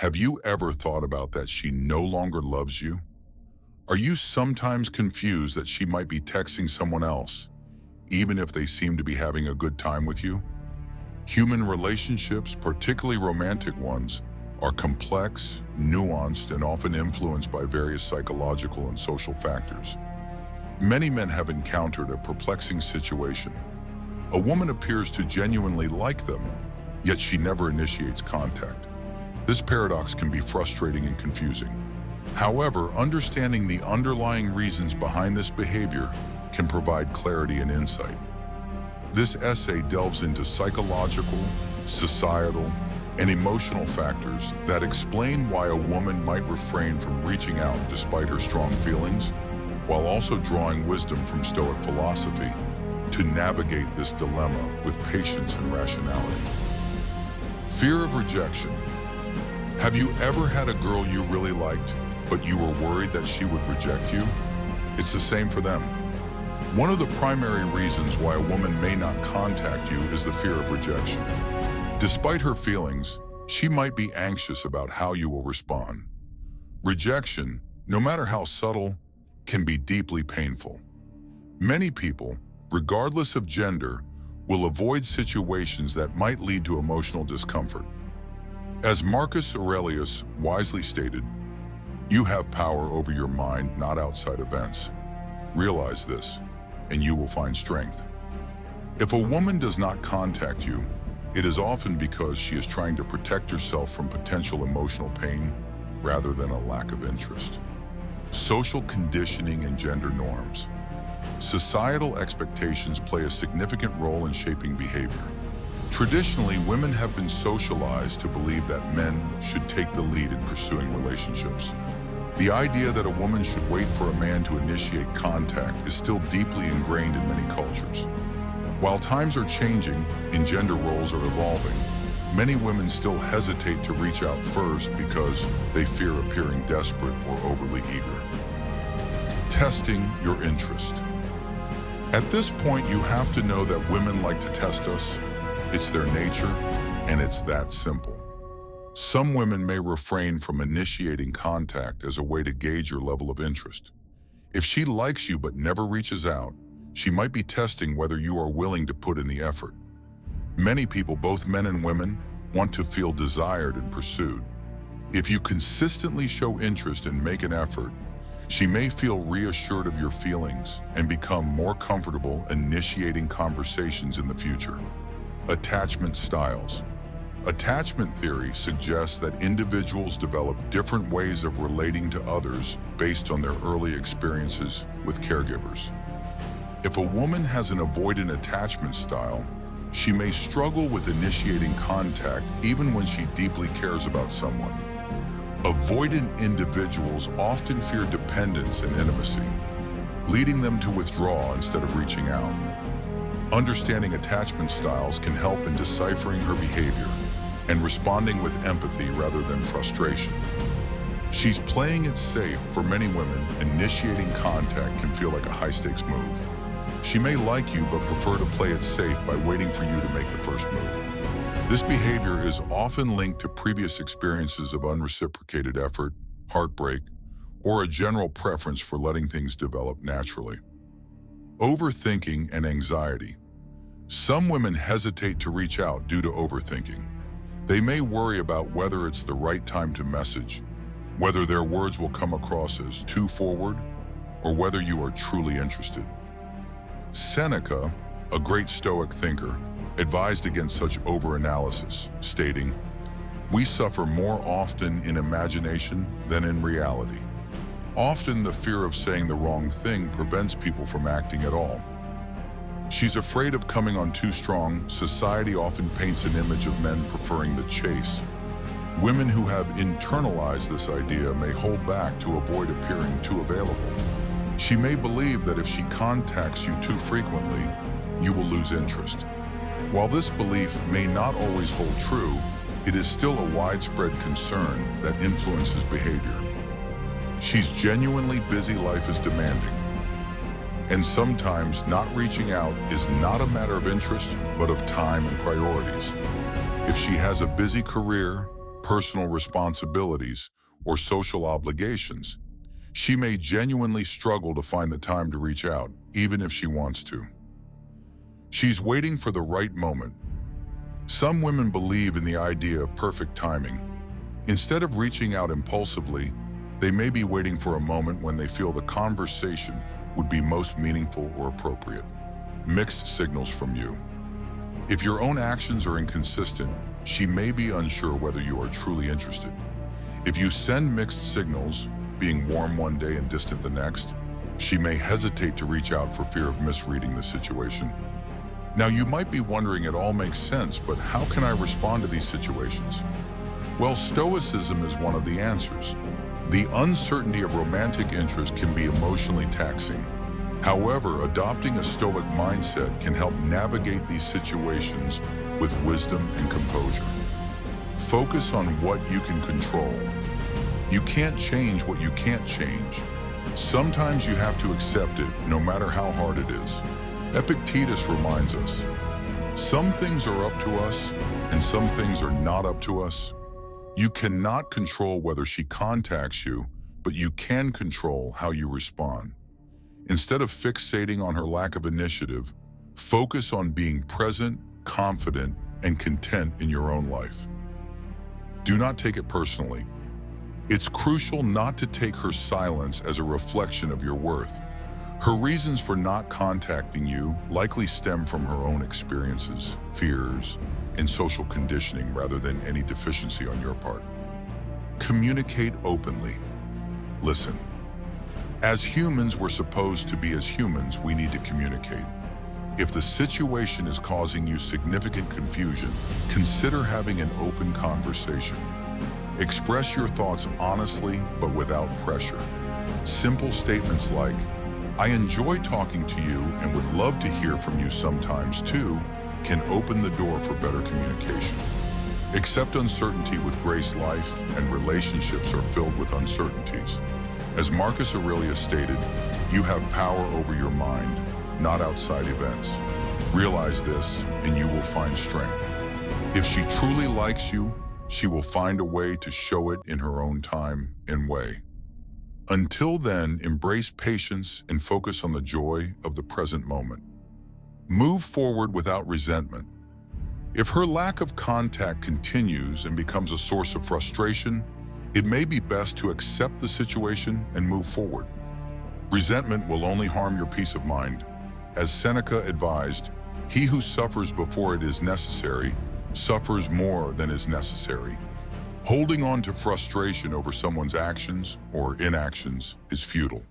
Have you ever thought about that she no longer loves you? Are you sometimes confused that she might be texting someone else, even if they seem to be having a good time with you? Human relationships, particularly romantic ones, are complex, nuanced, and often influenced by various psychological and social factors. Many men have encountered a perplexing situation. A woman appears to genuinely like them, yet she never initiates contact. This paradox can be frustrating and confusing. However, understanding the underlying reasons behind this behavior can provide clarity and insight. This essay delves into psychological, societal, and emotional factors that explain why a woman might refrain from reaching out despite her strong feelings, while also drawing wisdom from Stoic philosophy to navigate this dilemma with patience and rationality. Fear of rejection. Have you ever had a girl you really liked, but you were worried that she would reject you? It's the same for them. One of the primary reasons why a woman may not contact you is the fear of rejection. Despite her feelings, she might be anxious about how you will respond. Rejection, no matter how subtle, can be deeply painful. Many people, regardless of gender, will avoid situations that might lead to emotional discomfort. As Marcus Aurelius wisely stated, "You have power over your mind, not outside events. Realize this, and you will find strength." If a woman does not contact you, it is often because she is trying to protect herself from potential emotional pain rather than a lack of interest. Social conditioning and gender norms. Societal expectations play a significant role in shaping behavior. Traditionally, women have been socialized to believe that men should take the lead in pursuing relationships. The idea that a woman should wait for a man to initiate contact is still deeply ingrained in many cultures. While times are changing and gender roles are evolving, many women still hesitate to reach out first because they fear appearing desperate or overly eager. Testing your interest. At this point, you have to know that women like to test us. It's their nature, and it's that simple. Some women may refrain from initiating contact as a way to gauge your level of interest. If she likes you but never reaches out, she might be testing whether you are willing to put in the effort. Many people, both men and women, want to feel desired and pursued. If you consistently show interest and make an effort, she may feel reassured of your feelings and become more comfortable initiating conversations in the future. Attachment styles. Attachment theory suggests that individuals develop different ways of relating to others based on their early experiences with caregivers. If a woman has an avoidant attachment style, she may struggle with initiating contact even when she deeply cares about someone. Avoidant individuals often fear dependence and intimacy, leading them to withdraw instead of reaching out. Understanding attachment styles can help in deciphering her behavior and responding with empathy rather than frustration. She's playing it safe. For many women, initiating contact can feel like a high-stakes move. She may like you but prefer to play it safe by waiting for you to make the first move. This behavior is often linked to previous experiences of unreciprocated effort, heartbreak, or a general preference for letting things develop naturally. Overthinking and anxiety. Some women hesitate to reach out due to overthinking. They may worry about whether it's the right time to message, whether their words will come across as too forward, or whether you are truly interested. Seneca, a great Stoic thinker, advised against such overanalysis, stating, "We suffer more often in imagination than in reality." Often the fear of saying the wrong thing prevents people from acting at all. She's afraid of coming on too strong. Society often paints an image of men preferring the chase. Women who have internalized this idea may hold back to avoid appearing too available. She may believe that if she contacts you too frequently, you will lose interest. While this belief may not always hold true, it is still a widespread concern that influences behavior. She's genuinely busy, life is demanding. And sometimes not reaching out is not a matter of interest, but of time and priorities. If she has a busy career, personal responsibilities, or social obligations, she may genuinely struggle to find the time to reach out, even if she wants to. She's waiting for the right moment. Some women believe in the idea of perfect timing. Instead of reaching out impulsively, they may be waiting for a moment when they feel the conversation would be most meaningful or appropriate. Mixed signals from you. If your own actions are inconsistent, she may be unsure whether you are truly interested. If you send mixed signals, being warm one day and distant the next, she may hesitate to reach out for fear of misreading the situation. Now, you might be wondering, it all makes sense, but how can I respond to these situations? Well, Stoicism is one of the answers. The uncertainty of romantic interest can be emotionally taxing. However, adopting a Stoic mindset can help navigate these situations with wisdom and composure. Focus on what you can control. You can't change what you can't change. Sometimes you have to accept it, no matter how hard it is. Epictetus reminds us, some things are up to us, and some things are not up to us. You cannot control whether she contacts you, but you can control how you respond. Instead of fixating on her lack of initiative, focus on being present, confident, and content in your own life. Do not take it personally. It's crucial not to take her silence as a reflection of your worth. Her reasons for not contacting you likely stem from her own experiences, fears, and social conditioning rather than any deficiency on your part. Communicate openly. Listen. As humans, we're supposed to be as humans, we need to communicate. If the situation is causing you significant confusion, consider having an open conversation. Express your thoughts honestly, but without pressure. Simple statements like, "I enjoy talking to you and would love to hear from you sometimes too," can open the door for better communication. Accept uncertainty with grace. Life and relationships are filled with uncertainties. As Marcus Aurelius stated, you have power over your mind, not outside events. Realize this, and you will find strength. If she truly likes you, she will find a way to show it in her own time and way. Until then, embrace patience and focus on the joy of the present moment. Move forward without resentment. If her lack of contact continues and becomes a source of frustration, it may be best to accept the situation and move forward. Resentment will only harm your peace of mind. As Seneca advised, he who suffers before it is necessary suffers more than is necessary. Holding on to frustration over someone's actions or inactions is futile.